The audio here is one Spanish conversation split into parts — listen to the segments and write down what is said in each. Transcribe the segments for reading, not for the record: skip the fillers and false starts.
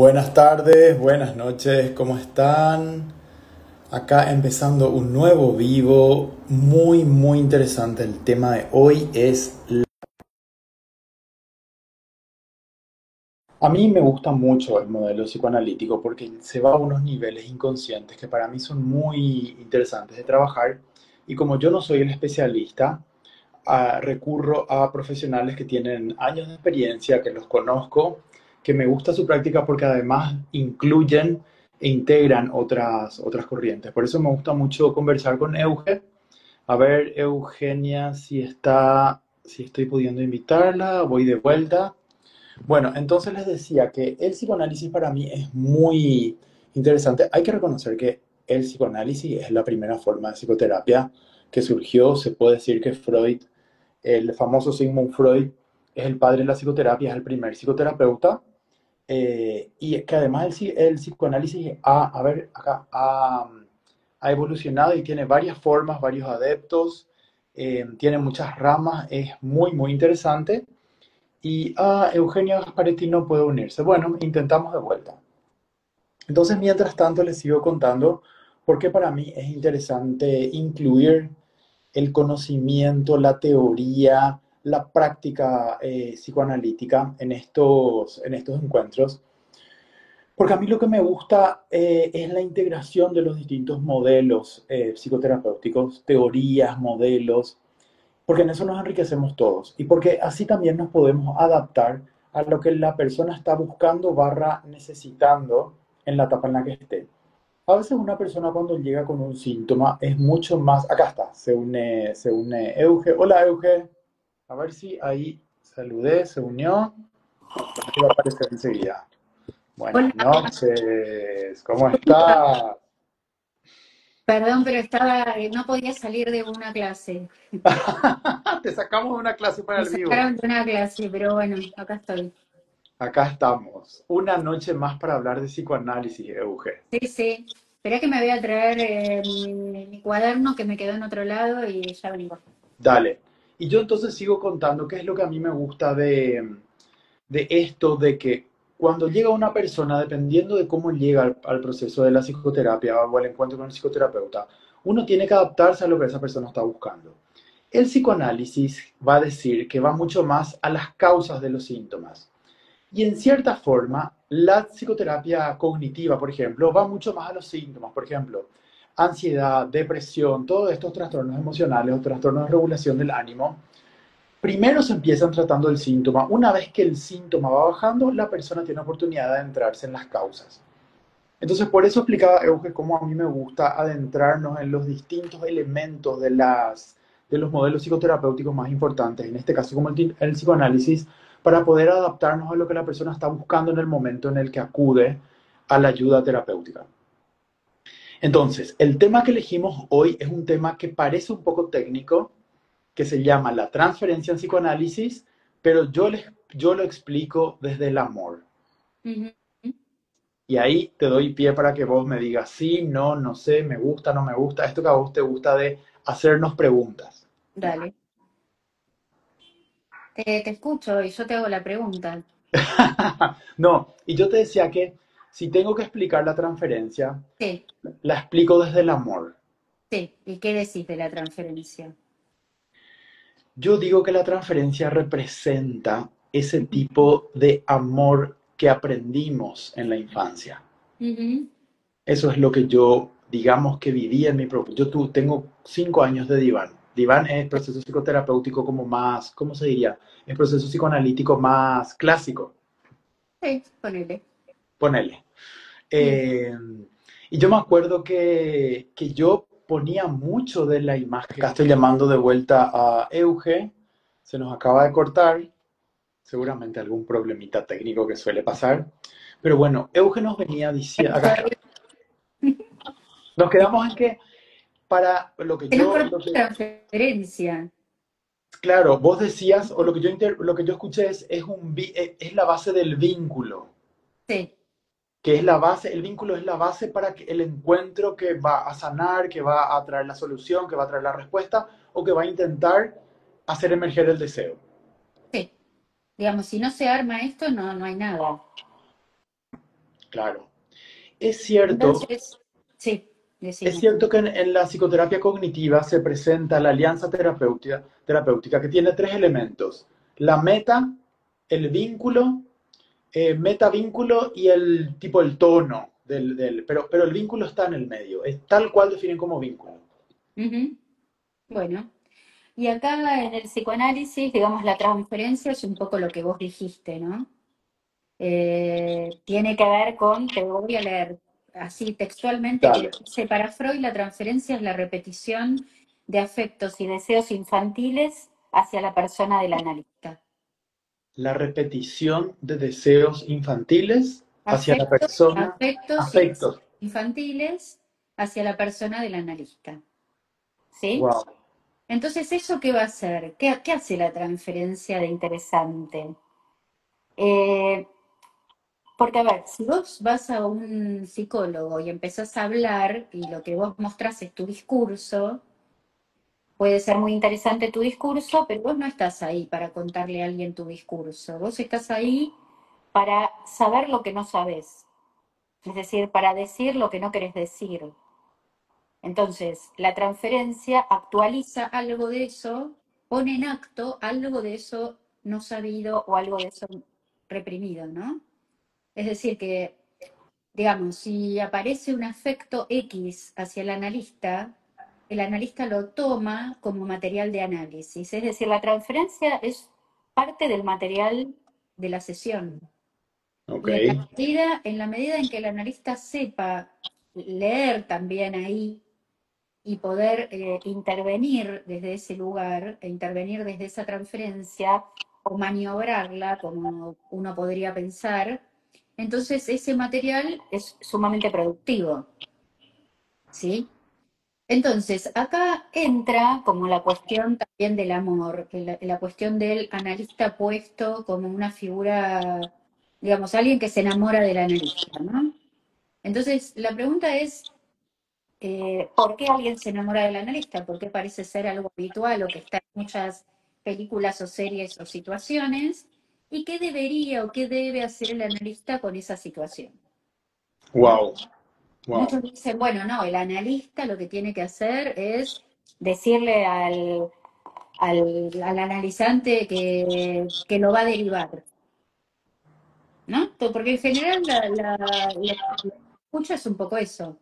Buenas tardes, buenas noches, ¿cómo están? Acá empezando un nuevo vivo, muy interesante. El tema de hoy es... A mí me gusta mucho el modelo psicoanalítico porque se va a unos niveles inconscientes que para mí son muy interesantes de trabajar. Y como yo no soy el especialista, recurro a profesionales que tienen años de experiencia, que los conozco, que me gusta su práctica porque además incluyen e integran otras corrientes. Por eso me gusta mucho conversar con Euge. A ver, Eugenia, si estoy pudiendo invitarla, voy de vuelta. Bueno, entonces les decía que el psicoanálisis para mí es muy interesante. Hay que reconocer que el psicoanálisis es la primera forma de psicoterapia que surgió. Se puede decir que Freud, el famoso Sigmund Freud, es el padre de la psicoterapia, es el primer psicoterapeuta. Y que además el psicoanálisis a ver, acá, ha evolucionado y tiene varias formas, varios adeptos, tiene muchas ramas, es muy interesante. Y Eugenio Gasparetti no puede unirse. Bueno, intentamos de vuelta. Entonces, mientras tanto, les sigo contando por qué para mí es interesante incluir el conocimiento, la teoría, la práctica psicoanalítica en estos encuentros. Porque a mí lo que me gusta es la integración de los distintos modelos psicoterapéuticos, teorías, modelos, porque en eso nos enriquecemos todos y porque así también nos podemos adaptar a lo que la persona está buscando barra necesitando en la etapa en la que esté. A veces una persona cuando llega con un síntoma es mucho más... Acá está, se une Euge. Hola Euge, a ver si ahí saludé, se unió. Aquí va a aparecer enseguida. Buenas Hola, noches, ¿cómo está? perdón, pero no podía salir de una clase. Te sacamos una clase para Me el vivo. sacaron de una clase, pero bueno, acá estoy. Acá estamos. Una noche más para hablar de psicoanálisis, Euge. Sí, sí. Esperá que me voy a traer mi cuaderno que me quedó en otro lado y ya vengo. Dale. Y yo entonces sigo contando qué es lo que a mí me gusta de esto, de que cuando llega una persona, dependiendo de cómo llega al proceso de la psicoterapia o al encuentro con el psicoterapeuta, uno tiene que adaptarse a lo que esa persona está buscando. El psicoanálisis va a decir que va mucho más a las causas de los síntomas. Y en cierta forma, la psicoterapia cognitiva, por ejemplo, va mucho más a los síntomas. Por ejemplo, ansiedad, depresión, todos estos trastornos emocionales o trastornos de regulación del ánimo. Primero se empiezan tratando el síntoma. Una vez que el síntoma va bajando, la persona tiene oportunidad de adentrarse en las causas. Entonces, por eso explicaba Euge cómo a mí me gusta adentrarnos en los distintos elementos de los modelos psicoterapéuticos más importantes, en este caso como el psicoanálisis, para poder adaptarnos a lo que la persona está buscando en el momento en el que acude a la ayuda terapéutica. Entonces, el tema que elegimos hoy es un tema que parece un poco técnico, que se llama la transferencia en psicoanálisis, pero yo lo explico desde el amor. Ujú. Y ahí te doy pie para que vos me digas sí, no, no sé, me gusta, no me gusta, esto que a vos te gusta de hacernos preguntas. Dale. Te escucho y yo te hago la pregunta. No, y yo te decía que si tengo que explicar la transferencia, Sí, la explico desde el amor. sí. ¿Y qué decís de la transferencia? Yo digo que la transferencia representa ese tipo de amor que aprendimos en la infancia. Ujú. Eso es lo que yo, digamos, que viví en mi propio... Tengo 5 años de Divan. Divan es el proceso psicoterapéutico como más, ¿cómo se diría? El proceso psicoanalítico más clásico, Sí, ponele. ponele. Mm. Eh, y yo me acuerdo que yo ponía mucho de la imagen. Acá estoy llamando de vuelta a Euge, se nos acaba de cortar, seguramente algún problemita técnico que suele pasar. Pero bueno, Euge nos venía diciendo, acá está. Nos quedamos en que para Se nos cortó la transferencia. claro, vos decías, o lo que yo escuché es la base del vínculo, Sí. que es la base, el vínculo es la base para que el encuentro que va a sanar, que va a traer la solución, que va a traer la respuesta, o que va a intentar hacer emerger el deseo. Sí. Digamos, si no se arma esto, no hay nada. claro. Es cierto, Entonces, sí, es decime. cierto que en la psicoterapia cognitiva se presenta la alianza terapéutica que tiene tres elementos: la meta, el vínculo, metavínculo y el tipo, el tono pero el vínculo está en el medio, es tal cual definen como vínculo. Ujú. Bueno, y acá en el psicoanálisis, digamos, la transferencia es un poco lo que vos dijiste, ¿no? Tiene que ver con, te voy a leer así textualmente, que Dale. dice, para Freud la transferencia es la repetición de afectos y deseos infantiles hacia la persona del analista. La repetición de deseos infantiles hacia la Afectos, persona, afectos y deseos afectos. infantiles hacia la persona del analista. ¿Sí? Wow. Entonces, ¿eso qué va a hacer? ¿Qué hace la transferencia de interesante? Eh, Porque, a ver, si vos vas a un psicólogo y empezás a hablar y lo que vos mostrás es tu discurso, puede ser muy interesante tu discurso, pero vos no estás ahí para contarle a alguien tu discurso. Vos estás ahí para saber lo que no sabés, es decir, para decir lo que no querés decir. Entonces, la transferencia actualiza algo de eso, pone en acto algo de eso no sabido o algo de eso reprimido, ¿no? Es decir, que digamos, si aparece un afecto X hacia el analista lo toma como material de análisis. Es decir, la transferencia es parte del material de la sesión. Ok. Y en la medida en que el analista sepa leer también ahí y poder intervenir desde ese lugar, e intervenir desde esa transferencia o maniobrarla, como uno podría pensar, entonces ese material es sumamente productivo, ¿sí? Entonces, acá entra como la cuestión también del amor, la cuestión del analista puesto como una figura, digamos, alguien que se enamora del analista, ¿no? Entonces, la pregunta es, ¿por qué alguien se enamora del analista? ¿Por qué parece ser algo habitual o que está en muchas películas o series o situaciones? ¿Y qué debería o qué debe hacer el analista con esa situación? ¿No? Wow. Wow. Muchos dicen, bueno, no, el analista lo que tiene que hacer es decirle al analizante que lo va a derivar, ¿no? Porque en general la escucha es un poco eso.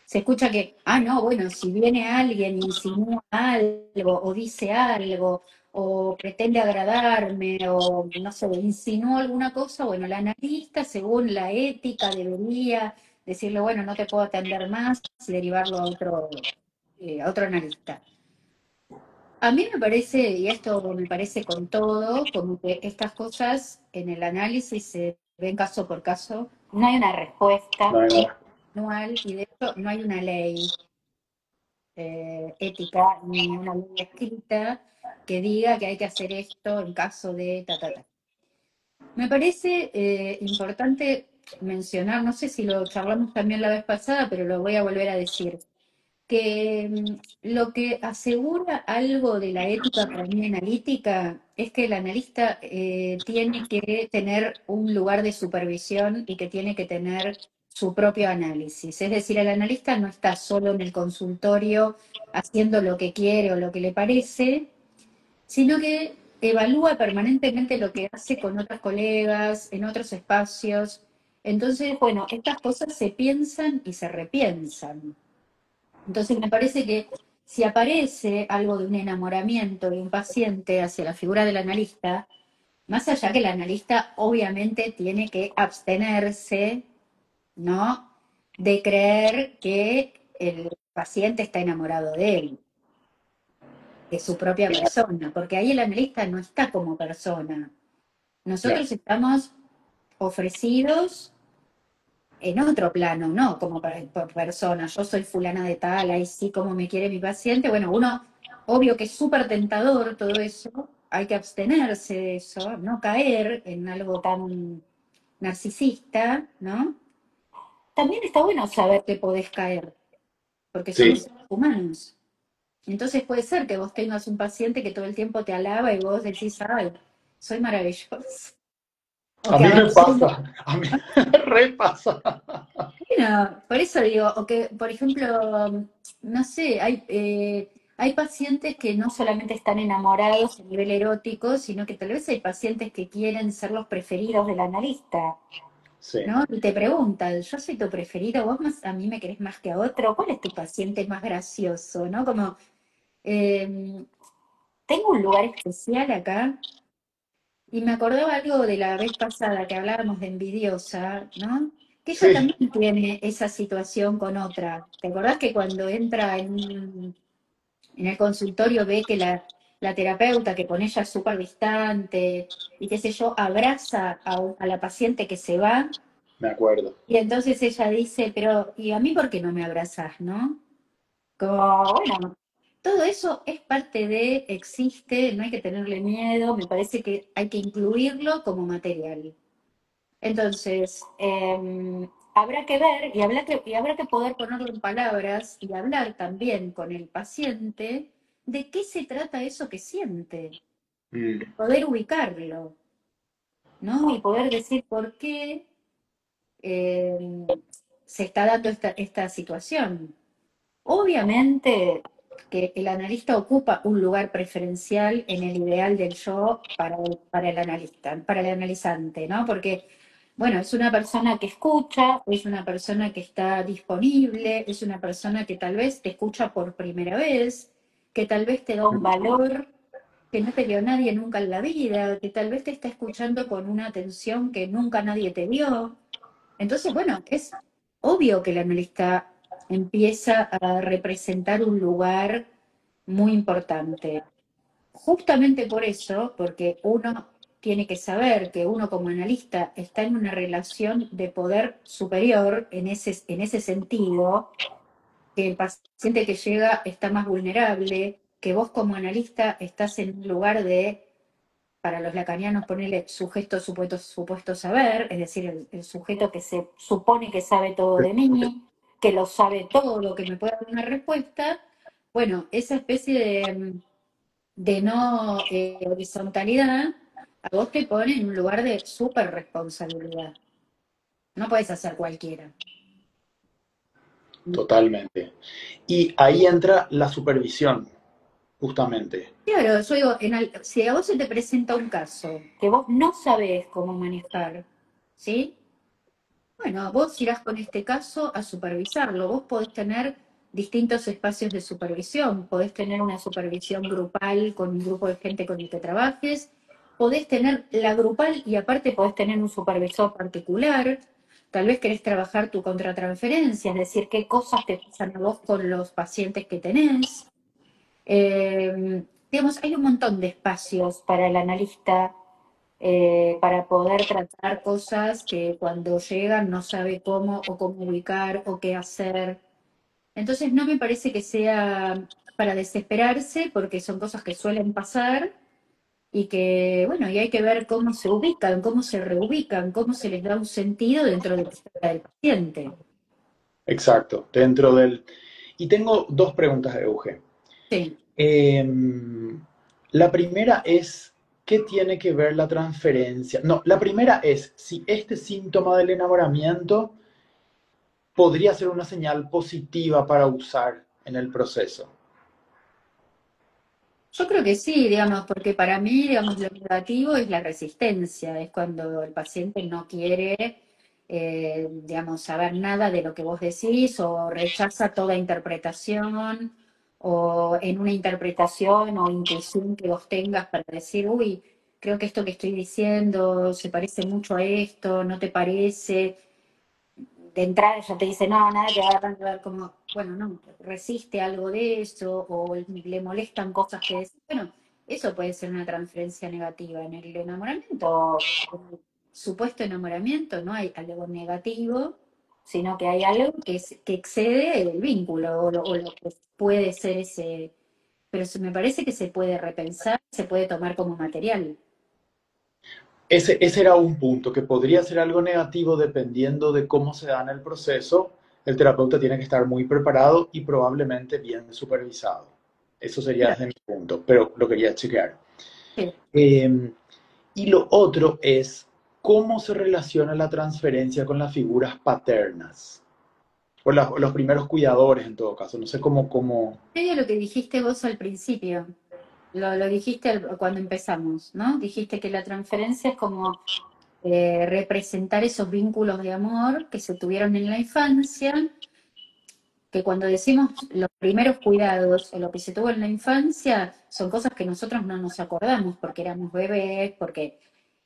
Se escucha que, ah, no, bueno, si viene alguien, insinúa algo, o dice algo, o pretende agradarme, o no sé, insinúa alguna cosa, bueno, el analista, según la ética, debería decirle, bueno, no te puedo atender más y derivarlo a otro analista. A mí me parece, y esto me parece con todo, como que estas cosas en el análisis se ven caso por caso. No hay una respuesta No hay nada. manual y de hecho no hay una ley ética ni una ley escrita que diga que hay que hacer esto en caso de ta, ta, ta. Me parece importante mencionar, no sé si lo charlamos también la vez pasada, pero lo voy a volver a decir que lo que asegura algo de la ética para mí analítica es que el analista tiene que tener un lugar de supervisión y que tiene que tener su propio análisis. Es decir, el analista no está solo en el consultorio haciendo lo que quiere o lo que le parece, sino que evalúa permanentemente lo que hace con otros colegas, en otros espacios. Entonces, bueno, estas cosas se piensan y se repiensan. Entonces me parece que si aparece algo de un enamoramiento de un paciente hacia la figura del analista, más allá que el analista obviamente tiene que abstenerse, ¿no? De creer que el paciente está enamorado de él, de su propia persona, porque ahí el analista no está como persona. Claro. Nosotros estamos ofrecidos en otro plano, ¿no? Como por persona, yo soy fulana de tal, ahí sí como me quiere mi paciente. Bueno, uno, obvio que es súper tentador todo eso, hay que abstenerse de eso, no caer en algo tan narcisista, ¿no? También está bueno saber que podés caer, porque somos Sí. seres humanos. Entonces puede ser que vos tengas un paciente que todo el tiempo te alaba y vos decís, ay, soy maravilloso. o A que mí me avancemos. pasa, a mí me repasa. Bueno, por eso digo, o que, por ejemplo, no sé, hay pacientes que no solamente están enamorados a nivel erótico, sino que tal vez hay pacientes que quieren ser los preferidos del analista, Sí, ¿no? Y te preguntan, yo soy tu preferido, vos más, a mí me querés más que a otro, ¿cuál es tu paciente más gracioso, ¿no? Como, eh, tengo un lugar especial acá. Y me acordaba algo de la vez pasada que hablábamos de envidiosa, ¿no? Que ella sí, también tiene esa situación con otra. ¿Te acordás que cuando entra en el consultorio ve que la terapeuta, que con ella es súper distante y qué sé yo, abraza a la paciente que se va? me acuerdo. Y entonces ella dice, pero ¿y a mí por qué no me abrazás, no? Como, bueno, todo eso es parte de, existe, no hay que tenerle miedo, me parece que hay que incluirlo como material. Entonces, habrá que ver y habrá que poder ponerlo en palabras y hablar también con el paciente de qué se trata eso que siente, Mm, poder ubicarlo, ¿no? Y poder decir por qué eh, se está dando esta situación. Obviamente que el analista ocupa un lugar preferencial en el ideal del yo para el analista, para el analizante, ¿no? Porque, bueno, es una persona que escucha, es una persona que está disponible, es una persona que tal vez te escucha por primera vez, que tal vez te da un valor que no te dio nadie nunca en la vida, que tal vez te está escuchando con una atención que nunca nadie te dio. Entonces, bueno, es obvio que el analista empieza a representar un lugar muy importante. Justamente por eso, porque uno tiene que saber que uno como analista está en una relación de poder superior en ese sentido, que el paciente que llega está más vulnerable, que vos como analista estás en un lugar de, para los lacanianos, ponerle sujeto, supuesto saber, es decir, el sujeto que se supone que sabe todo de mí, que lo sabe todo, que me puede dar una respuesta. Bueno, esa especie de no horizontalidad a vos te pone en un lugar de súper responsabilidad. No puedes hacer cualquiera. totalmente. Y ahí entra la supervisión, justamente. Claro, yo digo, si a vos se te presenta un caso que vos no sabés cómo manejar, ¿sí? Bueno, vos irás con este caso a supervisarlo. Vos podés tener distintos espacios de supervisión. Podés tener una supervisión grupal con un grupo de gente con el que trabajes. Podés tener la grupal y aparte podés tener un supervisor particular. Tal vez querés trabajar tu contratransferencia, es decir, qué cosas te pasan a vos con los pacientes que tenés. Digamos, hay un montón de espacios para el analista para poder tratar cosas que cuando llegan no sabe cómo o cómo ubicar o qué hacer. Entonces no me parece que sea para desesperarse porque son cosas que suelen pasar y que, bueno, y hay que ver cómo se ubican, cómo se reubican, cómo se les da un sentido dentro de la historia del paciente. Exacto, dentro del... Y tengo dos preguntas, Euge. Sí. La primera es, ¿qué tiene que ver la transferencia? No, la primera es si este síntoma del enamoramiento podría ser una señal positiva para usar en el proceso. Yo creo que sí, digamos, porque para mí, digamos, lo negativo es la resistencia, es cuando el paciente no quiere, digamos, saber nada de lo que vos decís o rechaza toda interpretación o en una interpretación o intuición que vos tengas para decir, uy, creo que esto que estoy diciendo se parece mucho a esto, ¿no te parece? De entrada ya te dice, no, nada que ver, nada que ver, como, bueno, no, resiste algo de eso, o le molestan cosas que decís. Bueno, eso puede ser una transferencia negativa. En el enamoramiento, el supuesto enamoramiento, no hay algo negativo, sino que hay algo que excede el vínculo, o lo que puede ser ese. Pero me parece que se puede repensar, se puede tomar como material. Ese era un punto, que podría ser algo negativo dependiendo de cómo se da en el proceso. El terapeuta tiene que estar muy preparado y probablemente bien supervisado. Eso sería Claro, desde mi punto, pero lo quería chequear. sí. Eh, y lo otro es, ¿cómo se relaciona la transferencia con las figuras paternas? O los primeros cuidadores en todo caso. No sé cómo. Medio lo que dijiste vos al principio, lo dijiste cuando empezamos, ¿no? Dijiste que la transferencia es como representar esos vínculos de amor que se tuvieron en la infancia, que cuando decimos los primeros cuidados o lo que se tuvo en la infancia, son cosas que nosotros no nos acordamos porque éramos bebés, porque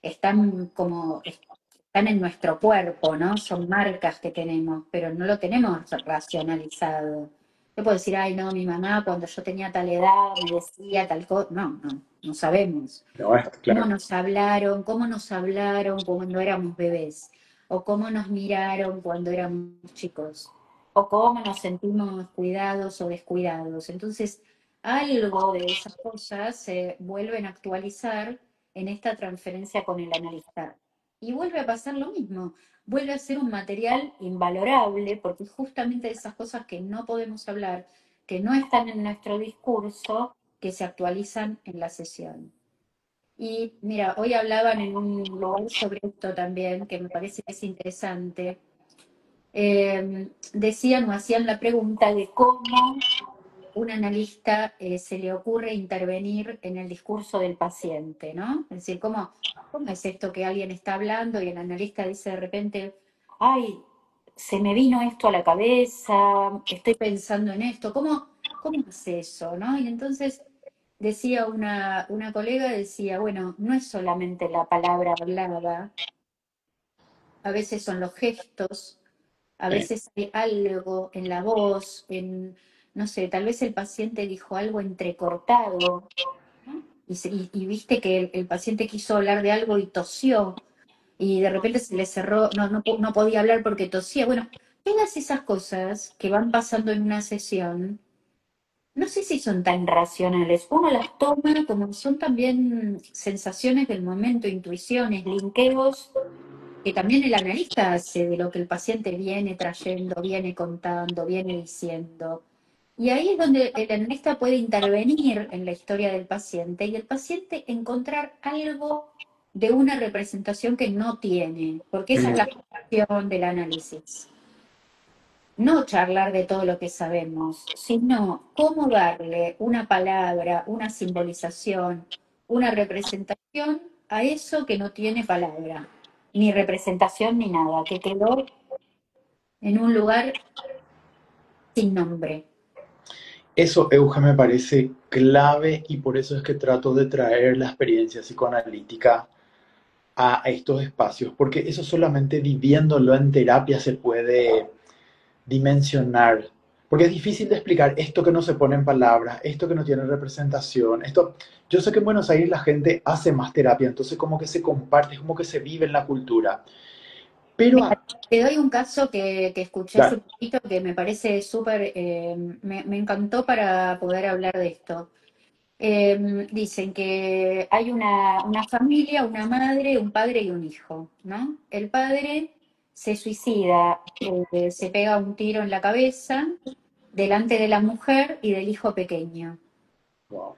están como, están en nuestro cuerpo, ¿no? Son marcas que tenemos, pero no lo tenemos racionalizado. Yo puedo decir, ay, no, mi mamá cuando yo tenía tal edad me decía tal cosa. No, no, no sabemos. No, claro. Cómo nos hablaron cuando éramos bebés, o cómo nos miraron cuando éramos chicos, o cómo nos sentimos cuidados o descuidados. Entonces, algo de esas cosas se vuelven a actualizar en esta transferencia con el analista. Y vuelve a pasar lo mismo, vuelve a ser un material invalorable, porque justamente esas cosas que no podemos hablar, que no están en nuestro discurso, que se actualizan en la sesión. Y mira, hoy hablaban en un lugar sobre esto también, que me parece que es interesante. Decían o hacían la pregunta de cómo un analista se le ocurre intervenir en el discurso del paciente, ¿no? Es decir, ¿cómo es esto que alguien está hablando y el analista dice de repente, ay, se me vino esto a la cabeza, estoy pensando en esto, ¿cómo es eso, no? Y entonces decía una colega, decía, bueno, no es solamente la palabra hablada, a veces son los gestos, a Sí. veces hay algo en la voz, no sé, tal vez el paciente dijo algo entrecortado, ¿no? Y viste que el paciente quiso hablar de algo y tosió, y de repente se le cerró, no podía hablar porque tosía. Bueno, todas esas cosas que van pasando en una sesión, no sé si son tan racionales. Uno las toma como son también sensaciones del momento, intuiciones, linkeos que también el analista hace de lo que el paciente viene trayendo, viene contando, viene diciendo. Y ahí es donde el analista puede intervenir en la historia del paciente y el paciente encontrar algo de una representación que no tiene, porque esa es Mm. la función del análisis. No charlar de todo lo que sabemos, sino cómo darle una palabra, una simbolización, una representación a eso que no tiene palabra, ni representación ni nada, que quedó en un lugar sin nombre. Eso, Euge, me parece clave y por eso es que trato de traer la experiencia psicoanalítica a estos espacios, porque eso solamente viviéndolo en terapia se puede dimensionar, porque es difícil de explicar esto que no se pone en palabras, esto que no tiene representación, esto. Yo sé que en Buenos Aires la gente hace más terapia, entonces como que se comparte, como que se vive en la cultura, pero Mira, te doy un caso que escuché hace claro, poquito que me parece súper, me encantó para poder hablar de esto. Dicen que hay una familia, una madre, un padre y un hijo, ¿no? El padre se suicida, se pega un tiro en la cabeza delante de la mujer y del hijo pequeño. wow,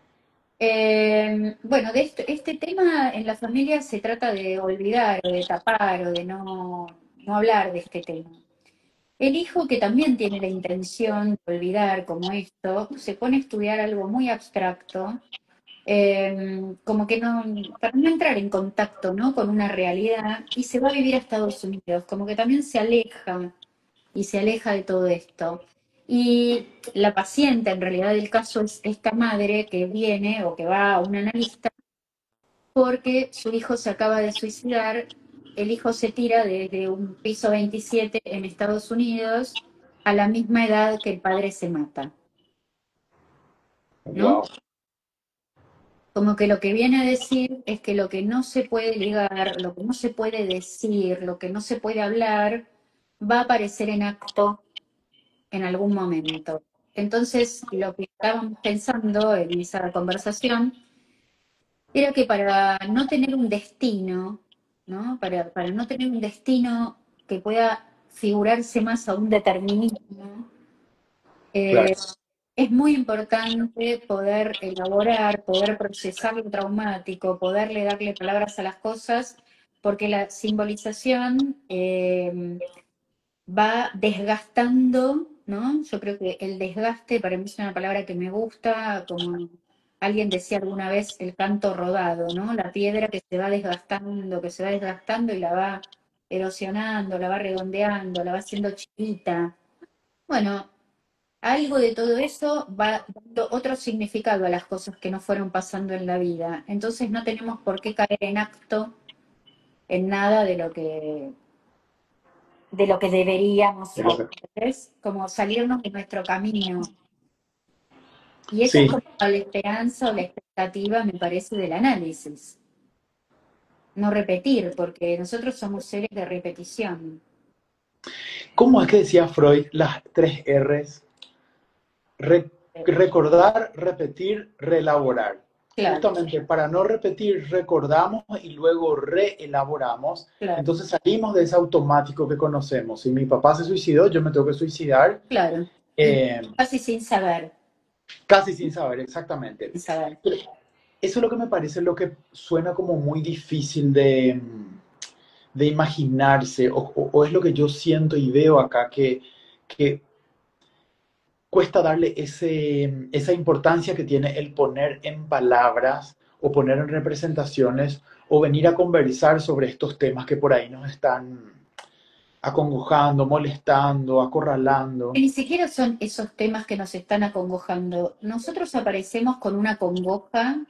Bueno, este tema en la familia se trata de olvidar o de tapar o de no hablar de este tema. El hijo, que también tiene la intención de olvidar como esto, se pone a estudiar algo muy abstracto, como que no, para no entrar en contacto, ¿no? Con una realidad, y se va a vivir a Estados Unidos, como que también se aleja y se aleja de todo esto. Y la paciente, en realidad el caso es esta madre que viene o que va a un analista porque su hijo se acaba de suicidar, el hijo se tira desde un piso 27 en Estados Unidos a la misma edad que el padre se mata, wow. ¿no? Como que lo que viene a decir es que lo que no se puede ligar, lo que no se puede decir, lo que no se puede hablar, va a aparecer en acto en algún momento. Entonces, lo que estábamos pensando en esa conversación era que para no tener un destino, ¿no? Para no tener un destino que pueda figurarse más a un determinismo, Claro. eh, es muy importante poder elaborar, poder procesar lo traumático, poderle darle palabras a las cosas porque la simbolización va desgastando, ¿no? Yo creo que el desgaste para mí es una palabra que me gusta, como alguien decía alguna vez, el canto rodado, ¿no? La piedra que se va desgastando y la va erosionando, la va redondeando, la va haciendo chiquita. Bueno, algo de todo eso va dando otro significado a las cosas que nos fueron pasando en la vida. Entonces no tenemos por qué caer en acto en nada de lo que deberíamos Es lo hacer, que- ¿ves? Como salirnos de nuestro camino. Y esa es Sí. como la esperanza o la expectativa, me parece, del análisis. No repetir, porque nosotros somos seres de repetición. ¿Cómo es que decía Freud las tres R's? Re- recordar, repetir, reelaborar. Claro, Justamente para no repetir, recordamos y luego reelaboramos. claro, Entonces salimos de ese automático que conocemos. Si mi papá se suicidó, yo me tengo que suicidar, claro. Y eh, casi sin saber, casi sin saber exactamente. sin saber. Pero eso es lo que me parece, lo que suena como muy difícil de imaginarse, o es lo que yo siento y veo acá, que cuesta darle esa importancia que tiene el poner en palabras o poner en representaciones o venir a conversar sobre estos temas que por ahí nos están acongojando, molestando, Que acorralando. ni siquiera son esos temas que nos están acongojando. Nosotros aparecemos con una congoja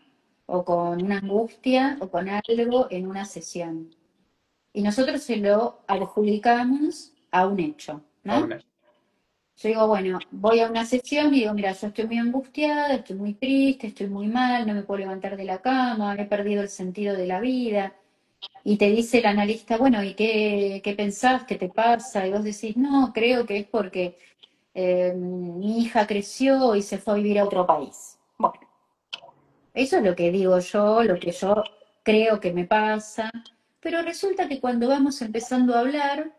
o con una angustia o con algo en una sesión. Y nosotros se lo adjudicamos a un hecho, ¿no? Aún Yo digo, bueno, voy a una sesión y digo, mira, yo estoy muy angustiada, estoy muy triste, estoy muy mal, no me puedo levantar de la cama, he perdido el sentido de la vida. Y te dice el analista, bueno, ¿y qué pensás? ¿Qué te pasa? Y vos decís, no, creo que es porque mi hija creció y se fue a vivir a otro país. Bueno, eso es lo que digo yo, lo que yo creo que me pasa, pero resulta que cuando vamos empezando a hablar,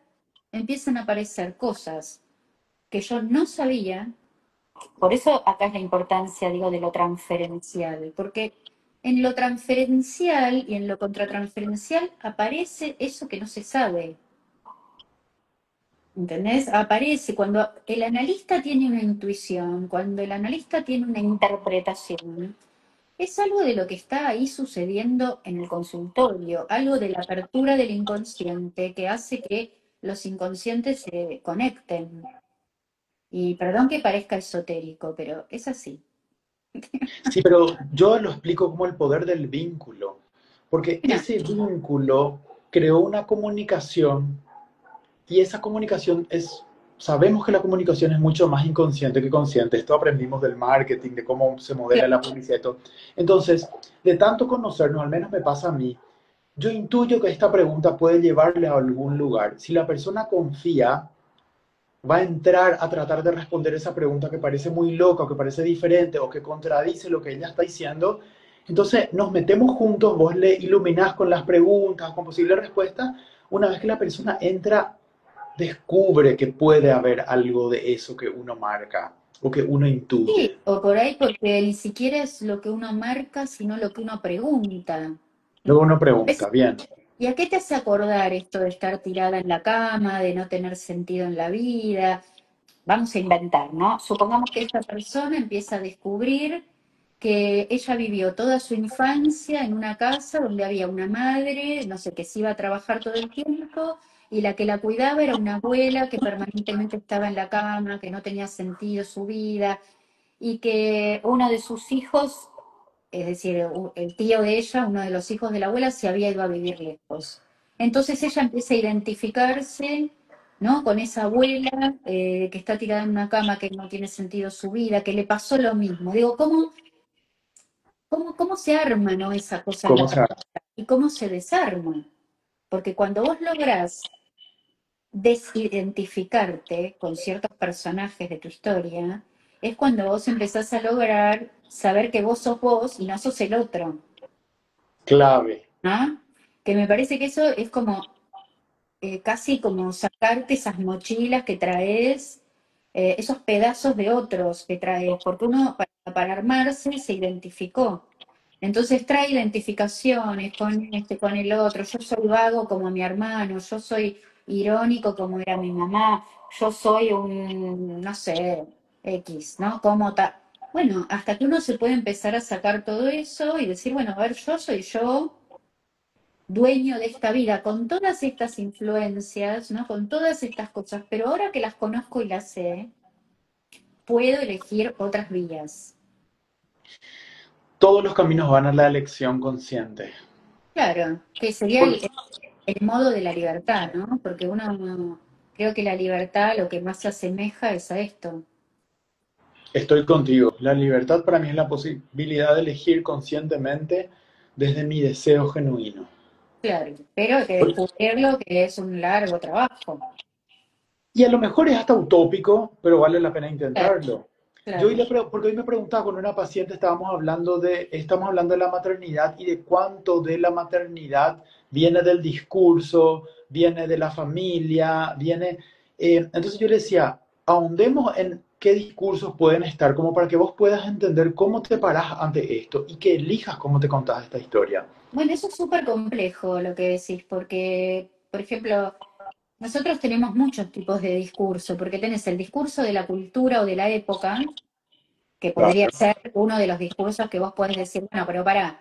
empiezan a aparecer cosas que yo no sabía. Por eso acá es la importancia, digo, de lo transferencial, porque en lo transferencial y en lo contratransferencial aparece eso que no se sabe. ¿Entendés? Aparece cuando el analista tiene una intuición, cuando el analista tiene una interpretación, es algo de lo que está ahí sucediendo en el consultorio, algo de la apertura del inconsciente que hace que los inconscientes se conecten. Y perdón que parezca esotérico, pero es así. Sí, pero yo lo explico como el poder del vínculo, porque Bueno, ese vínculo creó una comunicación y esa comunicación sabemos que la comunicación es mucho más inconsciente que consciente. Esto aprendimos del marketing, de cómo se modela la publicidad y todo. Entonces, de tanto conocernos, al menos me pasa a mí, yo intuyo que esta pregunta puede llevarle a algún lugar. Si la persona confía, va a entrar a tratar de responder esa pregunta que parece muy loca, o que parece diferente, o que contradice lo que ella está diciendo. Entonces nos metemos juntos, vos le iluminás con las preguntas, con posibles respuestas. Una vez que la persona entra, descubre que puede haber algo de eso que uno marca o que uno sí, intuye. o por ahí porque ni siquiera es lo que uno marca, sino lo que uno pregunta. Luego uno ¿Ves? pregunta, bien, ¿Y a qué te hace acordar esto de estar tirada en la cama, de no tener sentido en la vida? Vamos a inventar, ¿no? Supongamos que esta persona empieza a descubrir que ella vivió toda su infancia en una casa donde había una madre, no sé, que se iba a trabajar todo el tiempo, y la que la cuidaba era una abuela que permanentemente estaba en la cama, que no tenía sentido su vida, y que uno de sus hijos, es decir, el tío de ella, uno de los hijos de la abuela, se había ido a vivir lejos. Entonces ella empieza a identificarse, ¿no? Con esa abuela que está tirada en una cama, que no tiene sentido su vida, que le pasó lo mismo. Digo, ¿cómo se arma, ¿no? Esa cosa en la ¿cómo se cabeza llama? y cómo se desarma? Porque cuando vos lográs desidentificarte con ciertos personajes de tu historia, es cuando vos empezás a lograr saber que vos sos vos y no sos el otro. Clave. ¿Ah? Que me parece que eso es como casi como sacarte esas mochilas que traes, esos pedazos de otros que traes, porque uno para armarse se identificó. Entonces trae identificaciones con este, con el otro. Yo soy vago como mi hermano, yo soy irónico como era mi mamá, yo soy un, no sé, X, ¿no? Como bueno, hasta que uno se puede empezar a sacar todo eso y decir, bueno, a ver, yo soy yo, dueño de esta vida, con todas estas influencias, ¿no? Con todas estas cosas, pero ahora que las conozco y las sé, puedo elegir otras vías. Todos los caminos van a la elección consciente. Claro, que sería Por- el modo de la libertad, ¿no? Porque creo que la libertad lo que más se asemeja es a esto. Estoy contigo. La libertad para mí es la posibilidad de elegir conscientemente desde mi deseo genuino. Claro, pero hay que descubrirlo que es un largo trabajo. Y a lo mejor es hasta utópico, pero vale la pena Claro, intentarlo. Yo hoy claro. porque hoy me preguntaba con una paciente, estamos hablando de la maternidad y de cuánto de la maternidad viene del discurso, viene de la familia, entonces yo le decía, ahondemos en qué discursos pueden estar, como para que vos puedas entender cómo te parás ante esto y que elijas cómo te contás esta historia. Bueno, eso es súper complejo lo que decís, porque, por ejemplo, nosotros tenemos muchos tipos de discurso, porque tenés el discurso de la cultura o de la época, que podría Claro. ser uno de los discursos que vos podés decir, bueno, pero pará,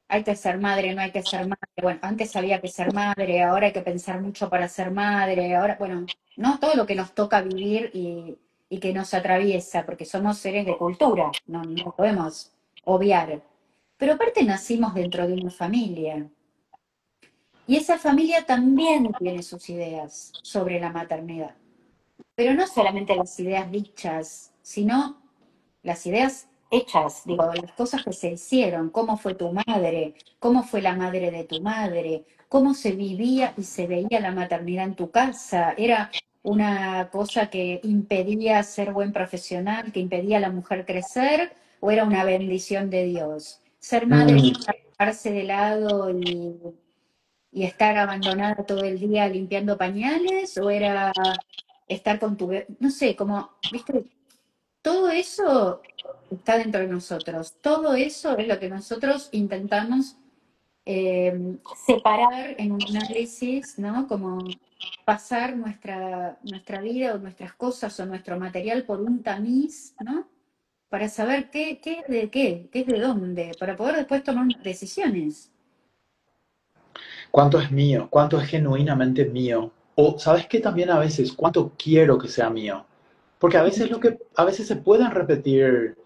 hay que ser madre, no hay que ser madre. Bueno, antes había que ser madre, ahora hay que pensar mucho para ser madre. Ahora, bueno, no todo lo que nos toca vivir y que nos atraviesa, porque somos seres de cultura, no podemos obviar. Pero aparte nacimos dentro de una familia. Y esa familia también tiene sus ideas sobre la maternidad. Pero no solamente las ideas dichas, sino las ideas hechas, digo, las cosas que se hicieron, cómo fue tu madre, cómo fue la madre de tu madre, cómo se vivía y se veía la maternidad en tu casa. Era una cosa que impedía ser buen profesional, que impedía a la mujer crecer, o era una bendición de Dios. Ser madre Mm, era dejarse de lado y estar abandonada todo el día limpiando pañales, o era estar con tu bebé, no sé, como, viste, todo eso está dentro de nosotros. Todo eso es lo que nosotros intentamos separar en un análisis, ¿no? Como pasar nuestra vida o nuestras cosas o nuestro material por un tamiz, ¿no? Para saber qué es de qué es de dónde, para poder después tomar decisiones. ¿Cuánto es mío? ¿Cuánto es genuinamente mío? O, ¿sabes qué? También a veces, ¿cuánto quiero que sea mío? Porque a veces se pueden repetir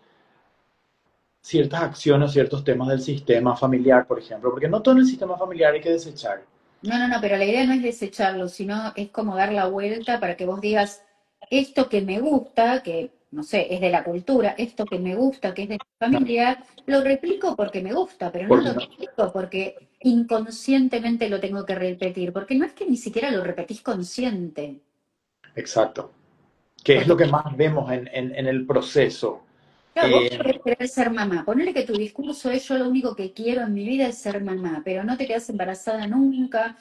ciertas acciones o ciertos temas del sistema familiar, por ejemplo, porque no todo en el sistema familiar hay que desechar. No, pero la idea no es desecharlo, sino es como dar la vuelta para que vos digas, esto que me gusta, que no sé, es de la cultura, esto que me gusta, que es de mi familia, lo replico porque me gusta, pero no Porque lo no. replico porque inconscientemente lo tengo que repetir, porque no es que ni siquiera lo repetís consciente, Exacto. Que es porque lo que más vemos en el proceso. claro, vos Eh, podés querer ser mamá, ponele que tu discurso es yo lo único que quiero en mi vida es ser mamá, pero no te quedas embarazada nunca,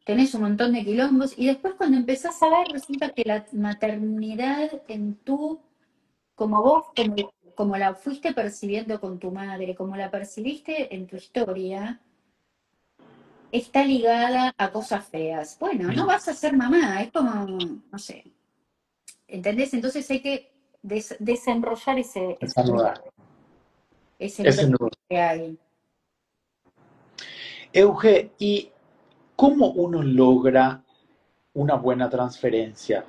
tenés un montón de quilombos y después cuando empezás a ver resulta que la maternidad en tú, como vos, como la fuiste percibiendo con tu madre, como la percibiste en tu historia, está ligada a cosas feas. Bueno, no vas a ser mamá, es como, no sé, ¿entendés? Entonces hay que desenrollar esa nuda. ese Ese nudo nudo. que hay. Euge, ¿y cómo uno logra una buena transferencia?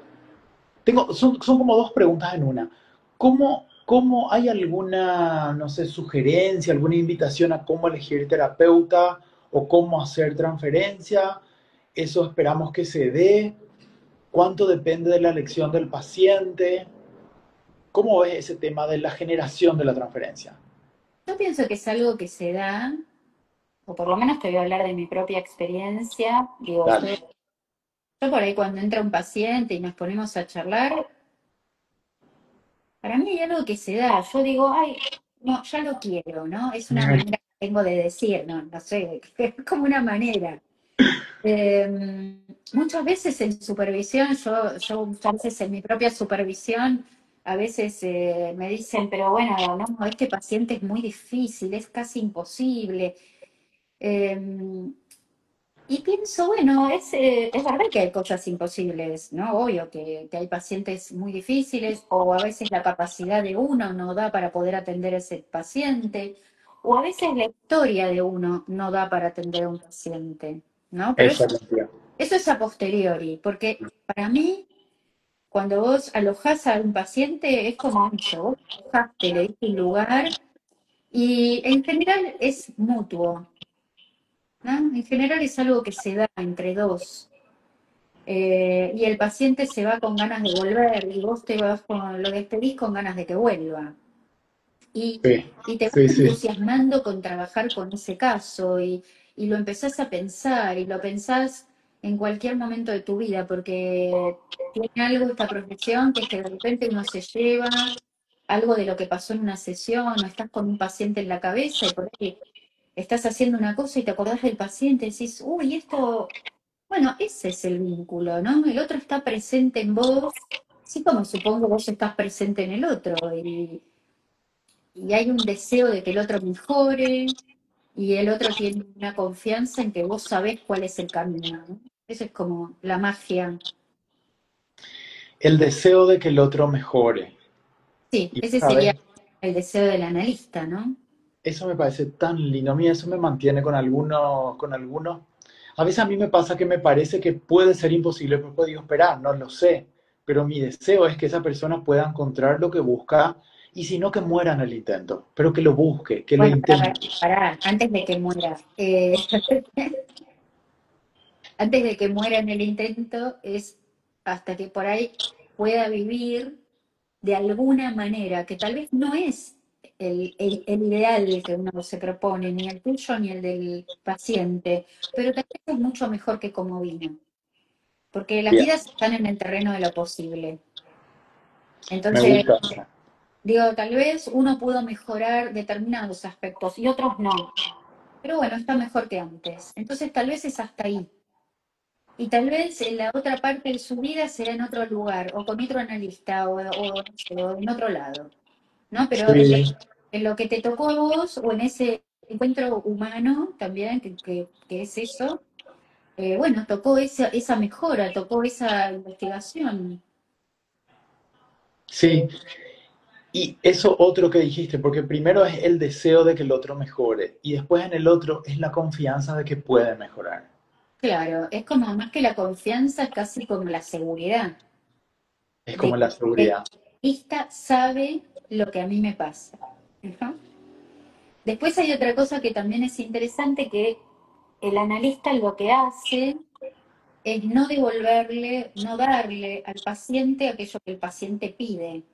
Son como dos preguntas en una. ¿Cómo hay alguna, no sé, sugerencia, alguna invitación a cómo elegir terapeuta o cómo hacer transferencia? Eso esperamos que se dé. ¿Cuánto depende de la elección del paciente? ¿Cómo ves ese tema de la generación de la transferencia? Yo pienso que es algo que se da, o por lo menos te voy a hablar de mi propia experiencia. Digo, Dale. yo por ahí cuando entra un paciente y nos ponemos a charlar, para mí hay algo que se da. Yo digo, ay, no, ya lo quiero, ¿no? Es una Mm, manera que tengo de decir, no sé, es como una manera. Muchas veces en supervisión, yo muchas veces en mi propia supervisión a veces me dicen, pero bueno, no, este paciente es muy difícil, es casi imposible. Eh, y pienso, bueno, es verdad que hay cosas imposibles, ¿no? Obvio que hay pacientes muy difíciles o a veces la capacidad de uno no da para poder atender a ese paciente o a veces la historia de uno no da para atender a un paciente, ¿no? Pero Exactamente. eso es a posteriori, porque para mí, cuando vos alojás a un paciente, es como eso, vos alojaste, le diste un lugar y en general es mutuo, ¿no? En general es algo que se da entre dos. Y el paciente se va con ganas de volver y vos te vas lo despedís con ganas de que vuelva. Y, Sí, y te vas sí, sí. entusiasmando con trabajar con ese caso y lo empezás a pensar y lo pensás en cualquier momento de tu vida porque tiene algo esta profesión que es que de repente uno se lleva algo de lo que pasó en una sesión o estás con un paciente en la cabeza y por ahí estás haciendo una cosa y te acordás del paciente y decís, uy, esto bueno, ese es el vínculo, ¿no? El otro está presente en vos, así como supongo vos estás presente en el otro, y hay un deseo de que el otro mejore, y el otro tiene una confianza en que vos sabés cuál es el camino, ¿no? Eso es como la magia. El deseo de que el otro mejore. Sí, Y, ese sería ¿sabes? el deseo del analista, ¿no? Eso me parece tan lindo. A mí eso me mantiene con algunos. A veces a mí me pasa que me parece que puede ser imposible, pero después digo, espera, no lo sé. Pero mi deseo es que esa persona pueda encontrar lo que busca y si no, que muera en el intento, pero que lo busque, que lo Bueno, intente. antes de que muera, antes de que muera en el intento, es hasta que por ahí pueda vivir de alguna manera, que tal vez no es el ideal que uno se propone, ni el tuyo ni el del paciente, pero tal vez es mucho mejor que como vino, porque las Bien, vidas están en el terreno de lo posible. me Entonces, gusta eso. digo, tal vez uno pudo mejorar determinados aspectos y otros no, pero bueno, está mejor que antes. Entonces, tal vez es hasta ahí. Y tal vez en la otra parte de su vida será en otro lugar, o con otro analista, o no sé, o en otro lado. ¿No? Pero Sí, en lo que te tocó a vos o en ese encuentro humano también, que es eso, bueno, tocó esa mejora, tocó esa investigación. sí. Y eso otro que dijiste, porque primero es el deseo de que el otro mejore y después en el otro es la confianza de que puede mejorar. Claro, es como más que la confianza, es casi como la seguridad Es de como que la el seguridad. analista sabe lo que a mí me pasa. Ajá. Después hay otra cosa que también es interesante, que el analista lo que hace es no devolverle, no darle al paciente aquello que el paciente pide.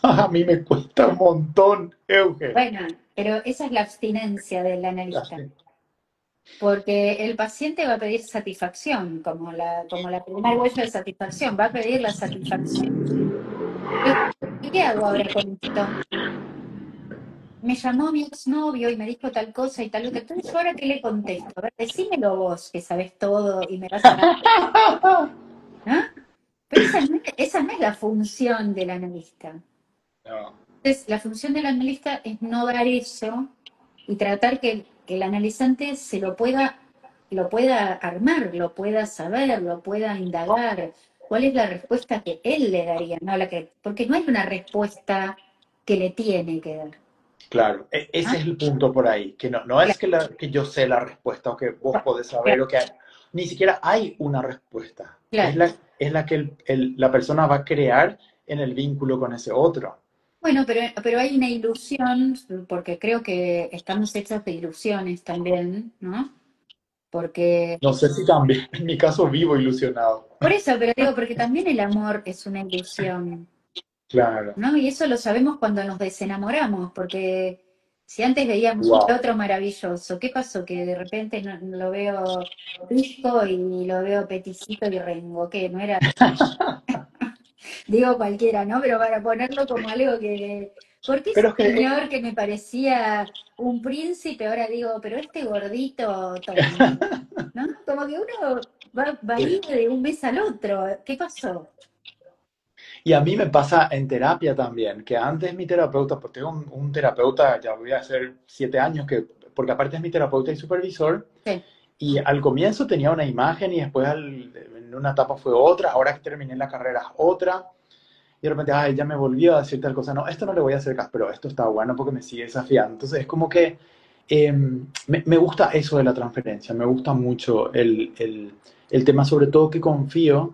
A mí me cuesta un montón, Euge. Bueno, pero esa es la abstinencia del analista, porque el paciente va a pedir satisfacción, como la primera huella de satisfacción, va a pedir la satisfacción. ¿Y qué hago ahora con esto? Me llamó mi exnovio y me dijo tal cosa y tal otra. Entonces, ¿yo ahora qué le contesto? A ver, decímelo vos, que sabés todo y me vas a dar, ¿no? Pero esa no es la función del analista. No, Entonces, la función del analista es no dar eso y tratar que el analizante lo pueda armar, lo pueda saber, lo pueda indagar. ¿Cuál es la respuesta que él le daría? No porque no hay una respuesta que le tiene que dar. claro, ese ¿No? es el punto por ahí, que no es Claro, que yo sé la respuesta o que vos podés saber claro, o que ni siquiera hay una respuesta. Es claro. la que la persona va a crear en el vínculo con ese otro. Bueno, pero hay una ilusión, porque creo que estamos hechos de ilusiones también, ¿no? Porque No sé si también, en mi caso vivo ilusionado. por eso, pero digo, porque también el amor es una ilusión, Claro, ¿no? Y eso lo sabemos cuando nos desenamoramos, porque si antes veíamos un wow. otro maravilloso, ¿qué pasó? Que de repente lo veo pisco y lo veo peticito y rengo, que no era, digo cualquiera, ¿no? Pero para ponerlo como algo que, porque ese Pero es que, señor que me parecía un príncipe, ahora digo, pero este gordito tonto, ¿no? Como que uno va a ir de un mes al otro, ¿qué pasó? Y a mí me pasa en terapia también, que antes mi terapeuta, pues tengo un terapeuta, ya voy a hacer 7 años, que, porque aparte es mi terapeuta y supervisor, Sí. y al comienzo tenía una imagen y después en una etapa fue otra, ahora que terminé la carrera es otra, y de repente, ay, ya me volvió a decir tal cosa, no, esto no le voy a hacer caso, pero esto está bueno porque me sigue desafiando. Entonces es como que me gusta eso de la transferencia, me gusta mucho el tema, sobre todo que confío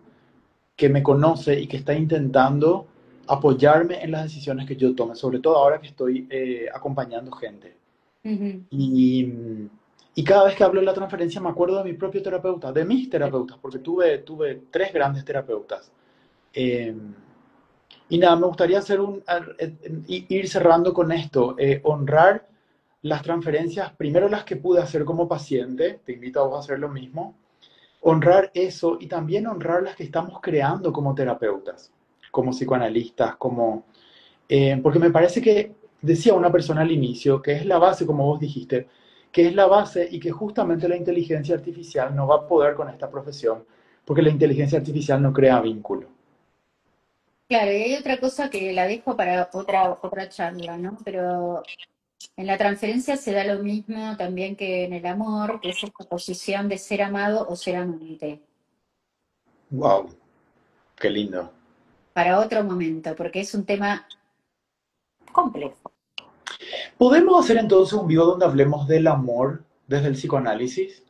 que me conoce y que está intentando apoyarme en las decisiones que yo tome, sobre todo ahora que estoy acompañando gente. Ujú. Y, y cada vez que hablo de la transferencia me acuerdo de mi propio terapeuta, de mis terapeutas, porque tuve tres grandes terapeutas. Eh, y nada, me gustaría ir cerrando con esto, honrar las transferencias, primero las que pude hacer como paciente, te invito a vos a hacer lo mismo, honrar eso y también honrar las que estamos creando como terapeutas, como psicoanalistas, porque me parece que decía una persona al inicio que es la base, como vos dijiste, que es la base y que justamente la inteligencia artificial no va a poder con esta profesión, porque la inteligencia artificial no crea vínculo. Claro, y hay otra cosa que la dejo para otra charla, ¿no? Pero en la transferencia se da lo mismo también que en el amor, que es esta posición de ser amado o ser amante, Wow, qué lindo. para otro momento, porque es un tema complejo. ¿Podemos hacer entonces un video donde hablemos del amor desde el psicoanálisis?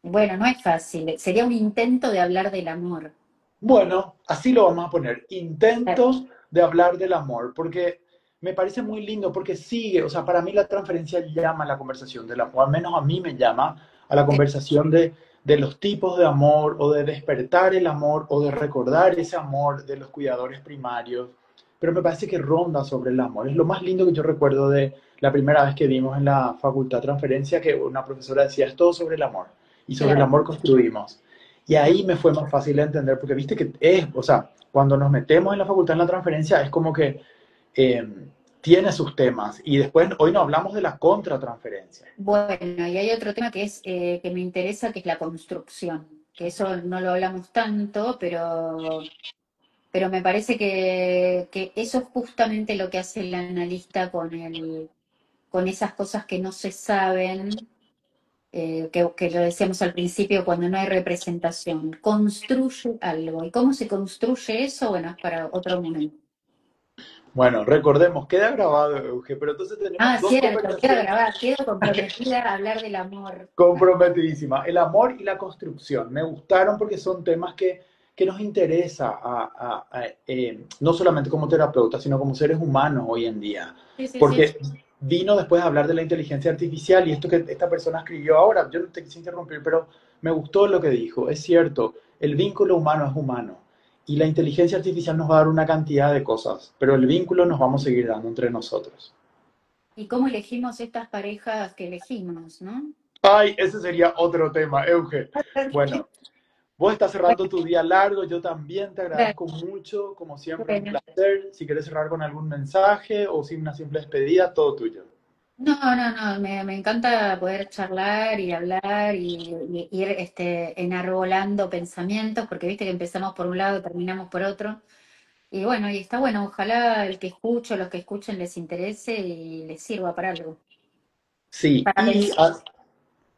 Bueno, no es fácil, sería un intento de hablar del amor. Bueno, así lo vamos a poner. Intentos de hablar del amor, porque me parece muy lindo, porque sigue, o sea, para mí la transferencia llama a la conversación del amor, al menos a mí me llama a la conversación de los tipos de amor, o de despertar el amor, o de recordar ese amor de los cuidadores primarios, pero me parece que ronda sobre el amor. Es lo más lindo que yo recuerdo de la primera vez que vimos en la facultad transferencia, que una profesora decía, es todo sobre el amor, y sobre el Claro. amor construimos. Y ahí me fue más fácil de entender, porque viste que es, o sea, cuando nos metemos en la facultad en la transferencia es como que eh, tiene sus temas. Y después, hoy no hablamos de la contratransferencia. Bueno, y hay otro tema que es que me interesa, que es la construcción, que eso no lo hablamos tanto, pero me parece que eso es justamente lo que hace el analista con esas cosas que no se saben, que lo decíamos al principio, cuando no hay representación. Construye algo. ¿Y cómo se construye eso? Bueno, es para otro momento. Bueno, recordemos, queda grabado, Euge, pero entonces tenemos Ah, dos cierto, queda conversaciones grabada, quedo comprometida a hablar del amor. comprometidísimas. El amor y la construcción. Me gustaron porque son temas que nos interesa no solamente como terapeutas, sino como seres humanos hoy en día. Sí, sí, sí. Porque vino después a hablar de la inteligencia artificial y esto que esta persona escribió ahora, yo no te quise interrumpir, pero me gustó lo que dijo. Es cierto, el vínculo humano es humano y la inteligencia artificial nos va a dar una cantidad de cosas, pero el vínculo nos vamos a seguir dando entre nosotros. ¿Y cómo elegimos estas parejas que elegimos, no? Ay, ese sería otro tema, Euge. Bueno, vos estás cerrando tu día largo, yo también te Bueno, agradezco mucho, como siempre un bueno. placer. Si quieres cerrar con algún mensaje o sin una simple despedida, todo tuyo. No, no, no, me encanta poder charlar y hablar y ir enarbolando pensamientos, porque viste que empezamos por un lado y terminamos por otro. Y bueno, y está bueno, ojalá el que escucho, los que escuchen les interese y les sirva para algo. Sí, Para pensar.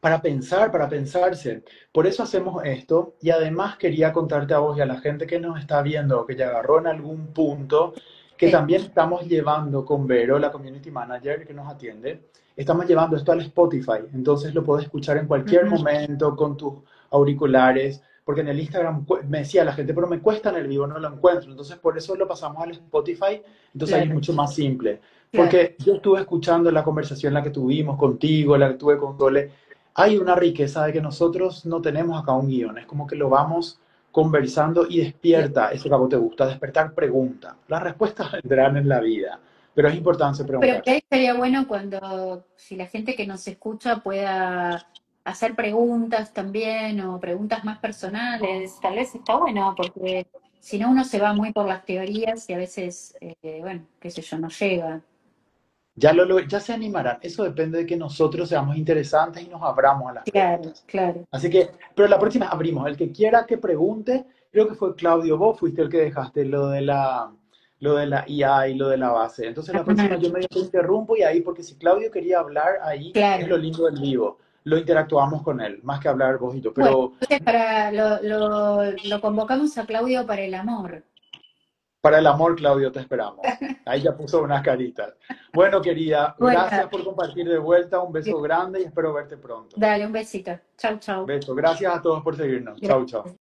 para pensar, para pensarse. Por eso hacemos esto y además quería contarte a vos y a la gente que nos está viendo, que ya agarró en algún punto, que Sí. también estamos llevando con Vero, la community manager que nos atiende, estamos llevando esto al Spotify. Entonces lo podés escuchar en cualquier Ujú. momento con tus auriculares, porque en el Instagram me decía la gente, pero me cuesta en el vivo, no lo encuentro. Entonces por eso lo pasamos al Spotify, entonces ahí es Claro, mucho más simple. claro. Porque yo estuve escuchando la conversación la que tuvimos contigo, la que tuve con Sole, hay una riqueza de que nosotros no tenemos acá un guión, es como que lo vamos conversando y Sí. despierta eso que a vos te gusta, despertar preguntas. Las respuestas vendrán en la vida, pero es importante Pero que preguntarse. ahí estaría bueno cuando, si la gente que nos escucha pueda hacer preguntas también o preguntas más personales, tal vez está bueno, porque si no uno se va muy por las teorías y a veces, bueno, qué sé yo, no llega. Ya se animarán, eso depende de que nosotros seamos interesantes y nos abramos a las Claro, preguntas. claro. Así que, pero la próxima abrimos, el que quiera que pregunte creo que fue Claudio, vos fuiste el que dejaste lo de la IA y lo de la base. Entonces la próxima Ah, yo medio te interrumpo y ahí, porque si Claudio quería hablar ahí, es claro. lo lindo del vivo. Lo interactuamos con él, más que hablar vos y yo. Bueno, Pero entonces lo convocamos a Claudio para el amor. para el amor, Claudio, te esperamos. Ahí ya puso unas caritas. Bueno, querida, Bueno, gracias por compartir de vuelta. Un beso grande y espero verte pronto. dale un besito. Chau, chau. Beso. Gracias a todos por seguirnos. Chau, chau. Gracias.